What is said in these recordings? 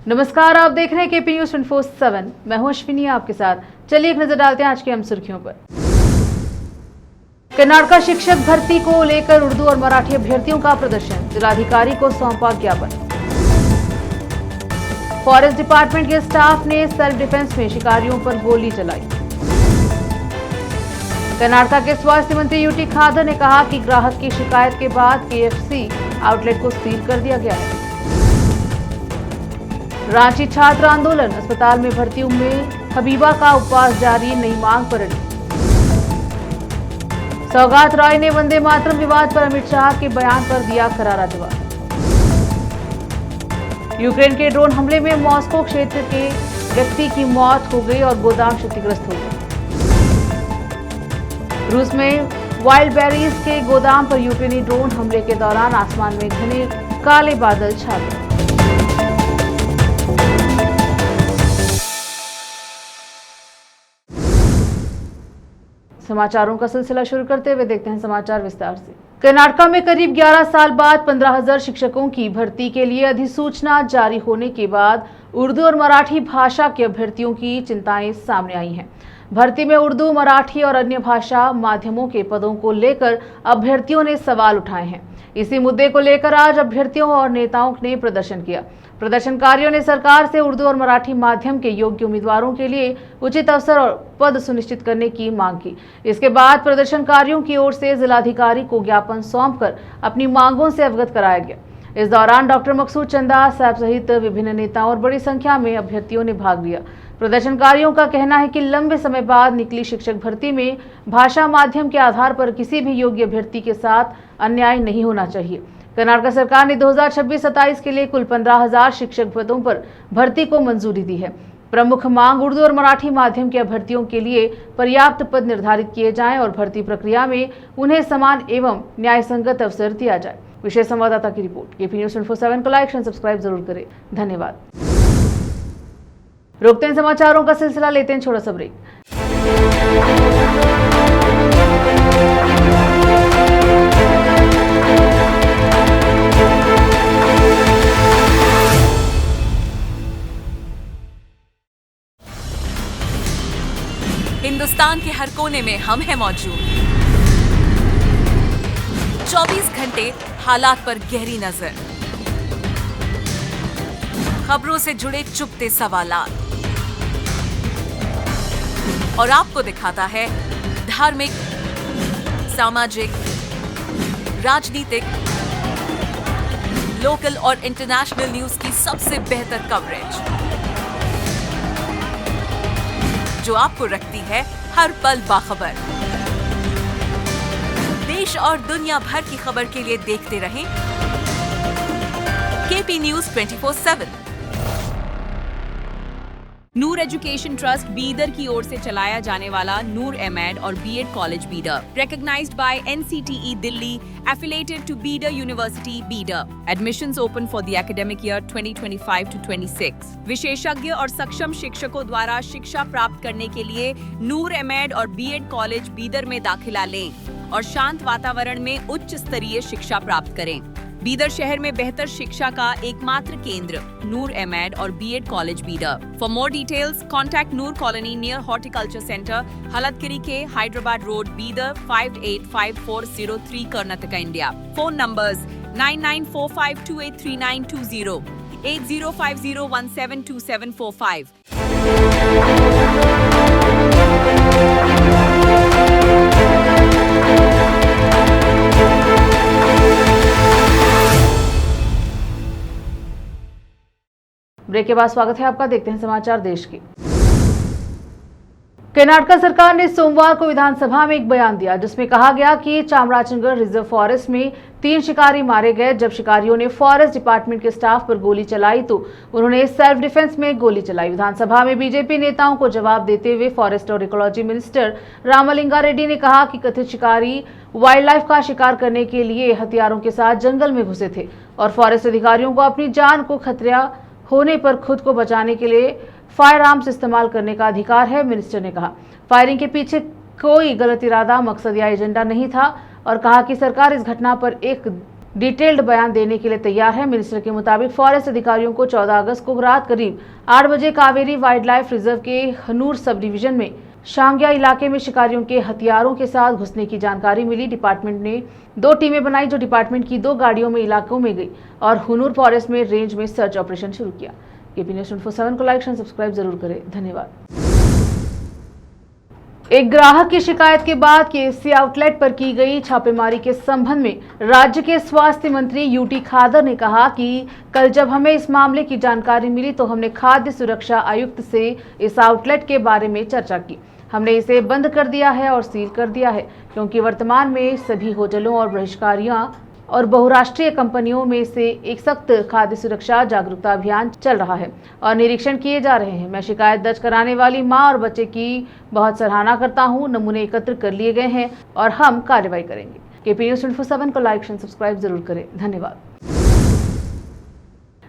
नमस्कार, आप देख रहे हैं केपी न्यूज 24/7। मैं हूं अश्विनी आपके साथ। चलिए एक नजर डालते हैं आज की अहम सुर्खियों पर। कर्नाटक शिक्षक भर्ती को लेकर उर्दू और मराठी अभ्यर्थियों का प्रदर्शन, जिलाधिकारी को सौंपा ज्ञापन। फॉरेस्ट डिपार्टमेंट के स्टाफ ने सेल्फ डिफेंस में शिकारियों पर गोली चलाई। कर्नाटक के स्वास्थ्य मंत्री यूटी खादर ने कहा कि ग्राहक की शिकायत के बाद केएफसी आउटलेट को सील कर दिया गया है। रांची छात्र आंदोलन, अस्पताल में भर्ती में हबीबा का उपवास जारी, नई मांग पर अड़ी। सौगात रॉय ने वंदे मातरम विवाद पर अमित शाह के बयान पर दिया करारा जवाब। यूक्रेन के ड्रोन हमले में मॉस्को क्षेत्र के व्यक्ति की मौत हो गई और गोदाम क्षतिग्रस्त हो गए। रूस में वाइल्ड बेरीज के गोदाम पर यूक्रेनी ड्रोन हमले के दौरान आसमान में घने काले बादल छा गए। समाचारों का सिलसिला शुरू करते हुए देखते हैं समाचार विस्तार से। कर्नाटक में करीब 11 साल बाद 15,000 शिक्षकों की भर्ती के लिए अधिसूचना जारी होने के बाद उर्दू और मराठी भाषा के अभ्यर्थियों की चिंताएं सामने आई हैं। भर्ती में उर्दू, मराठी और अन्य भाषा माध्यमों के पदों को लेकर अभ्यर्थियों ने सवाल उठाए हैं। इसी मुद्दे को लेकर आज अभ्यर्थियों और नेताओं ने प्रदर्शन किया। प्रदर्शनकारियों ने सरकार से उर्दू और मराठी माध्यम के योग्य उम्मीदवारों के लिए उचित अवसर और पद सुनिश्चित करने की मांग की। इसके बाद प्रदर्शनकारियों की ओर से जिलाधिकारी को ज्ञापन सौंपकर अपनी मांगों से अवगत कराया गया। इस दौरान डॉक्टर मकसूद चंदा साहब सहित विभिन्न नेताओं और बड़ी संख्या में अभ्यर्थियों ने भाग लिया। प्रदर्शनकारियों का कहना है कि लंबे समय बाद निकली शिक्षक भर्ती में भाषा माध्यम के आधार पर किसी भी योग्य अभ्यर्थी के साथ अन्याय नहीं होना चाहिए। कर्नाटक सरकार ने 2026-27 के लिए कुल 15,000 शिक्षक पदों पर भर्ती को मंजूरी दी है। प्रमुख मांग उर्दू और मराठी माध्यम के अभ्यर्थियों के लिए पर्याप्त पद निर्धारित किए जाएं और भर्ती प्रक्रिया में उन्हें समान एवं न्याय संगत अवसर दिया जाए। विशेष संवाददाता की रिपोर्ट। केपी न्यूज 24/7 को लाइक एंड सब्सक्राइब जरूर करें। धन्यवाद। रोकते हैं समाचारों का सिलसिला, लेते हैं छोटा सा ब्रेक। हिंदुस्तान के हर कोने में हम हैं मौजूद। 24 घंटे हालात पर गहरी नजर, खबरों से जुड़े चुपते सवालात और आपको दिखाता है धार्मिक, सामाजिक, राजनीतिक, लोकल और इंटरनेशनल न्यूज की सबसे बेहतर कवरेज, जो आपको रखती है हर पल बाखबर। देश और दुनिया भर की खबर के लिए देखते रहें KP news 24/7। Noor education trust Bidar की ओर से चलाया जाने वाला नूर एमएड और BEd college Bidar, recognized by NCTE Delhi, affiliated to Bidar University, Bidar. Admissions open for the academic year 2025 to 26. विशेषज्ञ और सक्षम शिक्षकों द्वारा शिक्षा प्राप्त करने के लिए नूर एमएड और बीएड कॉलेज बीदर में दाखिला लें और शांत वातावरण में उच्च स्तरीय शिक्षा प्राप्त करें। बीदर शहर में बेहतर शिक्षा का एकमात्र केंद्र नूर एमएड और BEd college Bidar. For more details contact Noor colony near horticulture centre, Halatgiri के Hyderabad road, Bidar 585403, Karnataka, India. Phone numbers 9945283920, 8050172745। Break के बाद स्वागत है आपका। देखते हैं समाचार देश के। कर्नाटक सरकार ने सोमवार को विधानसभा में एक बयान दिया जिसमें कहा गया कि चामराजनगर रिजर्व फॉरेस्ट में 3 शिकारी मारे गए। जब शिकारियों ने फॉरेस्ट डिपार्टमेंट के स्टाफ पर गोली चलाई तो उन्होंने सेल्फ डिफेंस में गोली चलाई। विधानसभा में बीजेपी नेताओं को जवाब देते हुए फॉरेस्ट और इकोलॉजी मिनिस्टर रामलिंगा रेड्डी ने कहा कि कथित शिकारी वाइल्ड लाइफ का शिकार करने के लिए हथियारों के साथ जंगल में घुसे थे और फॉरेस्ट अधिकारियों को अपनी जान को खतरा होने पर खुद को बचाने के लिए फायर आर्म्स इस्तेमाल करने का अधिकार है। मिनिस्टर ने कहा फायरिंग के पीछे कोई गलत इरादा, मकसद या एजेंडा नहीं था और कहा कि सरकार इस घटना पर एक डिटेल्ड बयान देने के लिए तैयार है। मिनिस्टर के मुताबिक फॉरेस्ट अधिकारियों को 14 अगस्त को रात करीब 8 बजे कावेरी वाइल्ड लाइफ रिजर्व के हनूर सब डिवीजन में शांग्या इलाके में शिकारियों के हथियारों के साथ घुसने की जानकारी मिली। डिपार्टमेंट ने 2 टीमें बनाई जो डिपार्टमेंट की 2 गाड़ियों में इलाकों में गई और हनूर फॉरेस्ट में रेंज में सर्च ऑपरेशन शुरू किया। केपी न्यूज़ 24/7 को लाइक एंड सब्सक्राइब जरूर करें। धन्यवाद। एक ग्राहक की शिकायत के बाद केएफसी आउटलेट पर की गई छापेमारी के संबंध में राज्य के स्वास्थ्य मंत्री यूटी खादर ने कहा कि कल जब हमें इस मामले की जानकारी मिली तो हमने खाद्य सुरक्षा आयुक्त से इस आउटलेट के बारे में चर्चा की। हमने इसे बंद कर दिया है और सील कर दिया है क्योंकि वर्तमान में सभी होटलों और बहिष्कारियां और बहुराष्ट्रीय कंपनियों में से एक सख्त खाद्य सुरक्षा जागरूकता अभियान चल रहा है और निरीक्षण किए जा रहे हैं। मैं शिकायत दर्ज कराने वाली मां और बच्चे की बहुत सराहना करता हूं। नमूने एकत्र कर लिए गए हैं और हम कार्रवाई करेंगे। केपी न्यूज़ 24/7 को लाइक एंड सब्सक्राइब जरूर करें। धन्यवाद।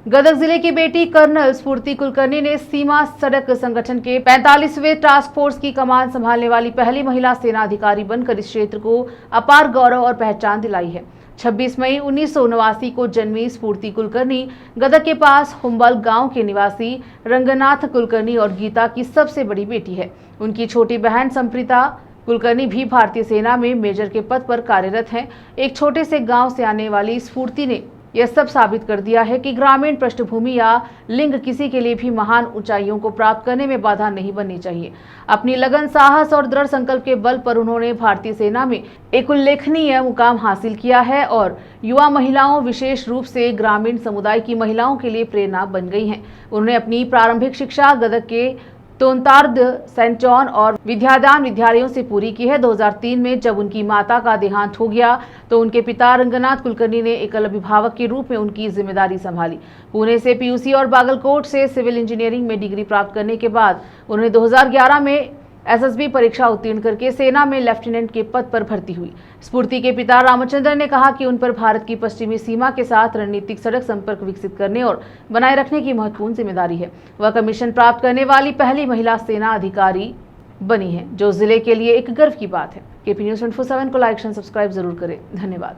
गदग जिले की बेटी कर्नल स्फूर्ति कुलकर्णी ने सीमा सड़क संगठन के 45वें टास्क फोर्स की कमान संभालने वाली पहली महिला सेना अधिकारी बनकर इस क्षेत्र को अपार गौरव और पहचान दिलाई है। 26 मई 1979 को जन्मी स्फूर्ति कुलकर्णी गदग के पास हुम्बल गांव के निवासी रंगनाथ कुलकर्णी और गीता की सबसे बड़ी बेटी है। उनकी छोटी बहन संप्रीता कुलकर्णी भी भारतीय सेना में मेजर के पद पर कार्यरत हैं। एक छोटे से गांव से आने वाली स्फूर्ति ने यह सब साबित कर दिया है कि ग्रामीण पृष्ठभूमि या लिंग किसी के लिए भी महान ऊंचाइयों को प्राप्त करने में बाधा नहीं बननी चाहिए। अपनी लगन, साहस और दृढ़ संकल्प के बल पर उन्होंने भारतीय सेना में एक उल्लेखनीय मुकाम हासिल किया है और युवा महिलाओं, विशेष रूप से ग्रामीण समुदाय की महिलाओं के लिए प्रेरणा बन गई हैं। उन्होंने अपनी प्रारंभिक शिक्षा गदग के तोंतार्द, सेंट जॉन और विद्यादान विद्यालयों से पूरी की है। 2003 में जब उनकी माता का देहांत हो गया तो उनके पिता रंगनाथ कुलकर्णी ने एकल अभिभावक के रूप में उनकी जिम्मेदारी संभाली। पुणे से पीयूसी और बागलकोट से सिविल इंजीनियरिंग में डिग्री प्राप्त करने के बाद उन्होंने 2011 में एसएसबी परीक्षा उत्तीर्ण करके सेना में लेफ्टिनेंट के पद पर भर्ती हुई। स्फूर्ति के पिता रामचंद्र ने कहा कि उन पर भारत की पश्चिमी सीमा के साथ रणनीतिक सड़क संपर्क विकसित करने और बनाए रखने की महत्वपूर्ण जिम्मेदारी है। वह कमीशन प्राप्त करने वाली पहली महिला सेना अधिकारी बनी है, जो जिले के लिए एक गर्व की बात है। केपी न्यूज़ 24/7 को लाइक एंड सब्सक्राइब जरूर करें। धन्यवाद।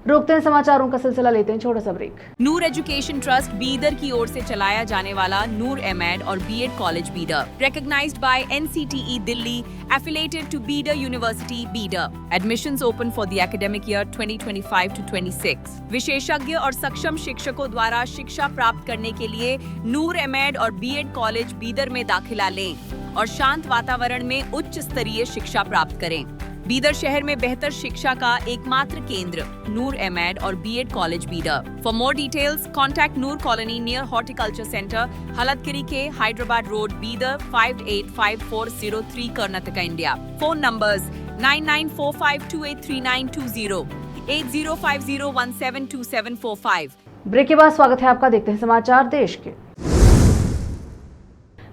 रोकते हैं समाचारों का सिलसिला, लेते हैं छोटा सा break. Noor education trust Bidar की ओर से चलाया जाने वाला नूर एमएड और BEd college Bidar, recognized by NCTE Delhi, affiliated to Bidar University, Bidar. Admissions open for the academic year 2025 to 26. विशेषज्ञ और सक्षम शिक्षकों द्वारा शिक्षा प्राप्त करने के लिए नूर एमएड और बीएड कॉलेज बीदर में दाखिला लें और शांत वातावरण में उच्च स्तरीय शिक्षा प्राप्त करें। बीदर शहर में बेहतर शिक्षा का एकमात्र केंद्र नूर एमएड और BEd college Bidar. For more details contact Noor colony near horticulture centre, Haladgiri के Hyderabad road, Bidar 585403 Karnataka, India. Phone numbers 9945283920, 8050172745। Break के बाद स्वागत है आपका। देखते हैं समाचार देश के।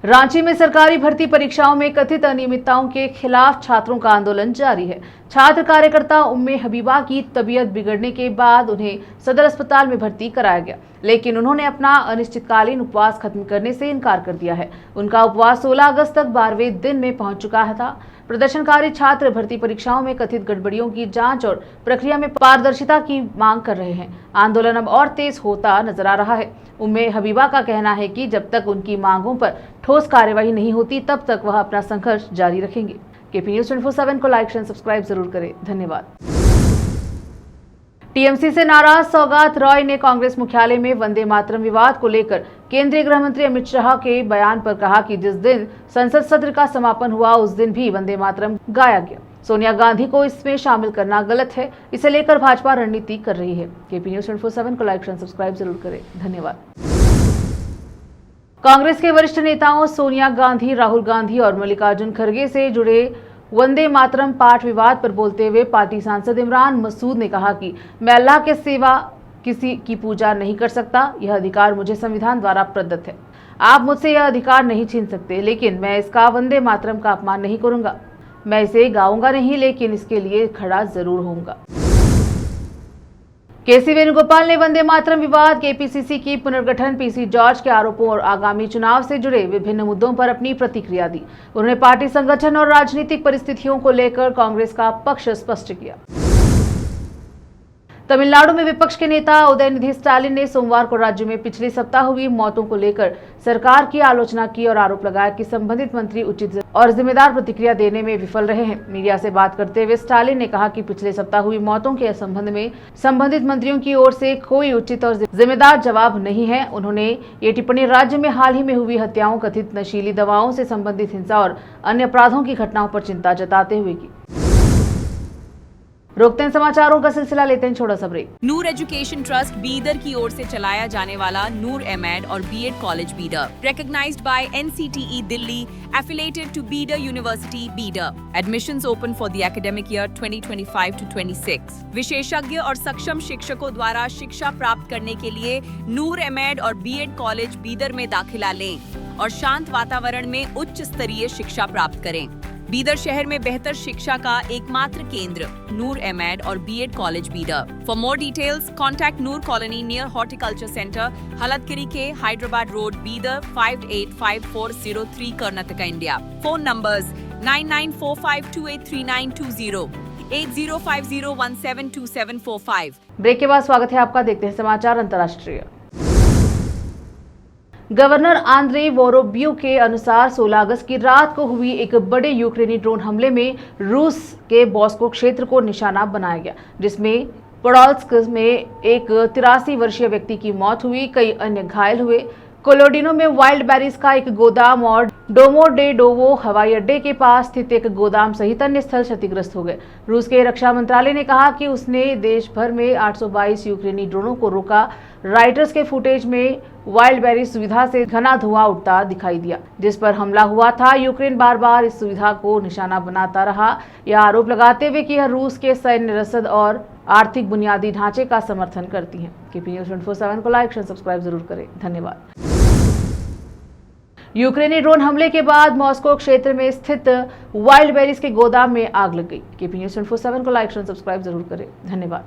रांची में सरकारी भर्ती परीक्षाओं में कथित अनियमितताओं के खिलाफ छात्रों का आंदोलन जारी है। छात्र कार्यकर्ता उम्मे हबीबा की तबीयत बिगड़ने के बाद उन्हें सदर अस्पताल में भर्ती कराया गया, लेकिन उन्होंने अपना अनिश्चितकालीन उपवास खत्म करने से इनकार कर दिया है। उनका उपवास 16 अगस्त तक 12वें दिन में पहुंच चुका था। प्रदर्शनकारी छात्र भर्ती परीक्षाओं में कथित गड़बड़ियों की जांच और प्रक्रिया में पारदर्शिता की मांग कर रहे हैं। आंदोलन अब और तेज होता नजर आ रहा है। उम्मे हबीबा का कहना है कि जब तक उनकी मांगों पर ठोस कार्यवाही नहीं होती तब तक वह अपना संघर्ष जारी रखेंगे। केपी न्यूज़ 24/7 को लाइक एंड सब्सक्राइब जरूर करें। धन्यवाद। टीएमसी से नाराज सौगात रॉय ने कांग्रेस मुख्यालय में वंदे मातरम विवाद को लेकर केंद्रीय गृह मंत्री अमित शाह के बयान पर कहा कि जिस दिन संसद सत्र का समापन हुआ उस दिन भी वंदे मातरम गाया गया। सोनिया गांधी को इसमें शामिल करना गलत है, इसे लेकर भाजपा रणनीति कर रही है। केपी न्यूज़ 24/7 को लाइक एंड सब्सक्राइब जरूर करें। धन्यवाद। कांग्रेस के वरिष्ठ नेताओं सोनिया गांधी, राहुल गांधी और मल्लिकार्जुन खड़गे से जुड़े वंदे मातरम पाठ विवाद पर बोलते हुए पार्टी सांसद इमरान मसूद ने कहा कि मैं अल्लाह के सिवा किसी की पूजा नहीं कर सकता। यह अधिकार मुझे संविधान द्वारा प्रदत्त है। आप मुझसे यह अधिकार नहीं छीन सकते, लेकिन मैं इसका वंदे मातरम का अपमान नहीं करूंगा। मैं इसे गाऊंगा नहीं, लेकिन इसके लिए खड़ा जरूर होऊंगा। केसी वेणुगोपाल ने वंदे मातरम विवाद, केपीसीसी की पुनर्गठन, पीसी जॉर्ज के आरोपों और आगामी चुनाव से जुड़े विभिन्न मुद्दों पर अपनी प्रतिक्रिया दी। उन्होंने पार्टी संगठन और राजनीतिक परिस्थितियों को लेकर कांग्रेस का पक्ष स्पष्ट किया। तमिलनाडु में विपक्ष के नेता उदयनिधि स्टालिन ने सोमवार को राज्य में पिछले सप्ताह हुई मौतों को लेकर सरकार की आलोचना की और आरोप लगाया कि संबंधित मंत्री उचित और जिम्मेदार प्रतिक्रिया देने में विफल रहे हैं। मीडिया से बात करते हुए स्टालिन ने कहा कि पिछले सप्ताह हुई मौतों के संबंध में संबंधित मंत्रियों की ओर से कोई उचित और जिम्मेदार जवाब नहीं है। उन्होंने ये टिप्पणी राज्य में हाल ही में हुई हत्याओं, कथित नशीली दवाओं से संबंधित हिंसा और अन्य अपराधों की घटनाओं पर चिंता जताते हुए की। रोकते हैं समाचारों का सिलसिला, लेते हैं छोटा सा break. Noor education trust Bidar की ओर से चलाया जाने वाला नूर एमएड और BEd college Bidar, recognized by NCTE Delhi, affiliated to Bidar University Bidar. Admissions open for the academic year 2025 to 26. विशेषज्ञ और सक्षम शिक्षकों द्वारा शिक्षा प्राप्त करने के लिए नूर एमएड और बीएड कॉलेज बीदर में दाखिला लें और शांत वातावरण में उच्च स्तरीय शिक्षा प्राप्त करें। बीदर शहर में बेहतर शिक्षा का एकमात्र केंद्र नूर एमएड और BEd college Bidar. For more details contact Noor colony near horticulture centre, Haladgiri के Hyderabad road, Bidar 585403 Karnataka, India. Phone numbers 9945283920, 8050172745। Break के बाद स्वागत है आपका, देखते हैं समाचार अंतर्राष्ट्रीय। गवर्नर आंद्रे वोरोबियो के अनुसार 16 अगस्त की रात को हुई एक बड़े यूक्रेनी ड्रोन हमले में रूस के बॉस्को क्षेत्र को निशाना बनाया गया, जिसमें पोडोल्स्क में एक 83 वर्षीय व्यक्ति की मौत हुई, कई अन्य घायल हुए। कोलोडिनो में वाइल्ड बेरीज का एक गोदाम और डोमोडेडोवो हवाई अड्डे के पास स्थित एक गोदाम सहित अन्य स्थल क्षतिग्रस्त हो गए। रूस के रक्षा मंत्रालय ने कहा कि उसने देश भर में 822 यूक्रेनी ड्रोनों को रोका। राइटर्स के फुटेज में वाइल्ड बेरीज सुविधा से घना धुआं उठता दिखाई दिया, जिस पर हमला हुआ था। यूक्रेन बार बार इस सुविधा को निशाना बनाता रहा, यह आरोप लगाते हुए कि यह रूस के सैन्य रसद और आर्थिक बुनियादी ढांचे का समर्थन करती है। केपी न्यूज 24/7 को लाइक और सब्सक्राइब जरूर करें। धन्यवाद। यूक्रेनी ड्रोन हमले के बाद मॉस्को क्षेत्र में स्थित वाइल्ड बेरीज के गोदाम में आग लग गई। केपी न्यूज 24/7 को लाइक और सब्सक्राइब जरूर करें। धन्यवाद।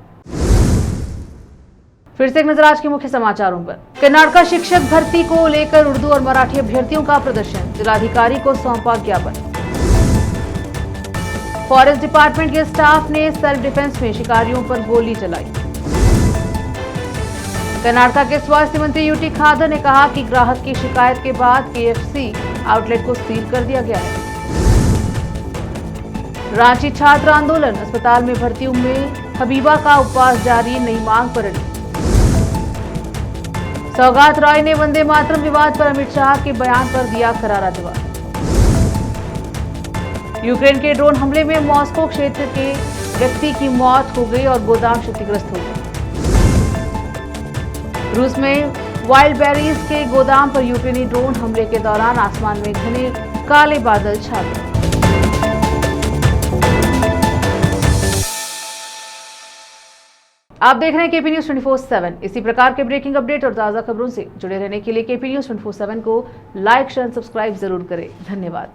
फिर से एक नजर आज के मुख्य समाचारों पर। कर्नाटक शिक्षक भर्ती को लेकर उर्दू और मराठी अभ्यर्थियों का प्रदर्शन, जिलाधिकारी को सौंपा ज्ञापन। फॉरेस्ट डिपार्टमेंट के स्टाफ ने सेल्फ डिफेंस में शिकारियों पर गोली चलाई। कर्नाटक के स्वास्थ्य मंत्री यूटी खादर ने कहा कि ग्राहक की शिकायत के बाद केएफसी आउटलेट को सील कर दिया गया है। रांची छात्र आंदोलन, अस्पताल में भर्ती में हबीबा का उपवास जारी, नई मांग पर अड़ी। सौगात रॉय ने वंदे मातरम विवाद पर अमित शाह के बयान पर दिया करारा जवाब। यूक्रेन के ड्रोन हमले में मॉस्को क्षेत्र के व्यक्ति की मौत हो गई और गोदाम क्षतिग्रस्त हो गए। रूस में वाइल्ड बेरीज के गोदाम पर यूक्रेनी ड्रोन हमले के दौरान आसमान में घने काले बादल छा गए। आप देख रहे हैं केपी न्यूज 24/7। इसी प्रकार के ब्रेकिंग अपडेट और ताज़ा खबरों से जुड़े रहने के लिए केपी न्यूज 24/7 को लाइक, शेयर, सब्सक्राइब जरूर करें। धन्यवाद।